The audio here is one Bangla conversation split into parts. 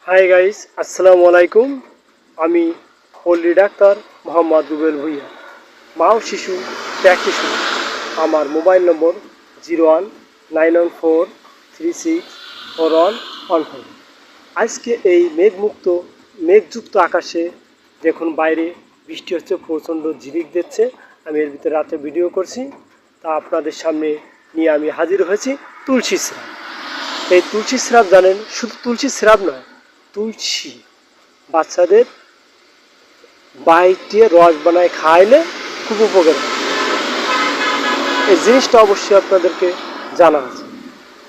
হাই গাইস, আসসালামু আলাইকুম। আমি পল্লী ডাক্তার মোহাম্মদ রুবেল ভুইয়া, মা ও শিশু প্র্যাকটিশনার। আমার মোবাইল নম্বর 019143641114। আজকে এই মেঘযুক্ত আকাশে দেখুন, বাইরে বৃষ্টি হচ্ছে, প্রচণ্ড ঝিরিক দিচ্ছে। আমি এর ভিতরে রাতে ভিডিও করছি, তা আপনাদের সামনে নিয়ে আমি হাজির হয়েছি তুলসী স্রাব। এই তুলসী স্রাব জানেন, শুধু তুলসী স্রাব নয়, তুলসী বাচ্চাদের বাইটে রস বানায় খাইলে খুব উপকার হয়। এই জিনিসটা অবশ্যই আপনাদেরকে জানা আছে।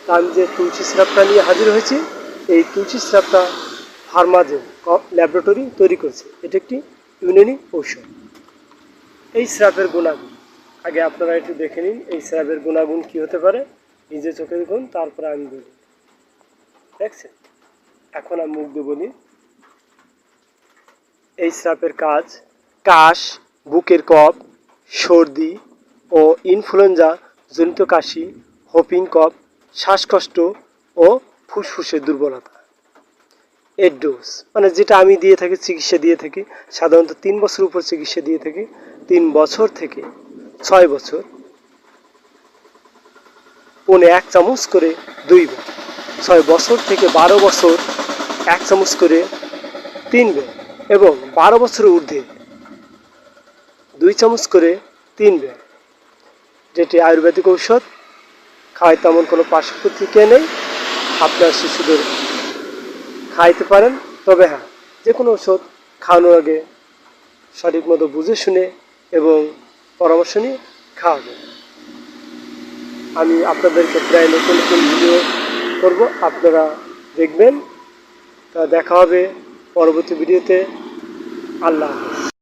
তা আমি যে তুলসী স্রাবটা নিয়ে হাজির হয়েছি, এই তুলসী স্রাবটা ফার্মাজেন ল্যাবরেটরি তৈরি করেছে। এটা একটি ইউনানি ঔষধ। এই স্রাবের গুণাগুণ আগে আপনারা একটু দেখে নিন। এই স্রাবের গুণাগুণ কী হতে পারে, নিজে চোখে দেখুন, তারপরে আমি বলি। দেখছেন, এখন আমি মুখ দিয়ে বলি। এই স্রাবের কাজ কাশ, বুকের কফ, সর্দি ও ইনফ্লুয়েঞ্জা জনিত কাশি, হোপিং কফ, শ্বাসকষ্ট ও ফুসফুসের দুর্বলতা। এর ডোজ মানে যেটা আমি দিয়ে থাকি, চিকিৎসা দিয়ে থাকি, সাধারণত 3 বছর উপর চিকিৎসা দিয়ে থাকি। 3 বছর থেকে 6 বছর, পৌনে 1 চামচ করে 2 বার। 6 বছর থেকে 12 বছর 1 চামচ করে 3 বার, এবং 12 বছরের ঊর্ধ্বে 2 চামচ করে 3 বার। যেটি আয়ুর্বেদিক ঔষধ, খাওয়াই তেমন কোনো পার্শ্ব প্রতিক্রিয়া নেই। আপনার শিশুদের খাইতে পারেন, তবে হ্যাঁ, যে কোনো ওষুধ খাওয়ানোর আগে সঠিক মতো বুঝে শুনে এবং পরামর্শ নিয়ে খাওয়াবেন। আমি আপনাদেরকে প্রায় নতুন নতুন ভিডিও করব, আপনারা দেখবেন। তা দেখা হবে পরবর্তী ভিডিওতে। আল্লাহ হাফেজ।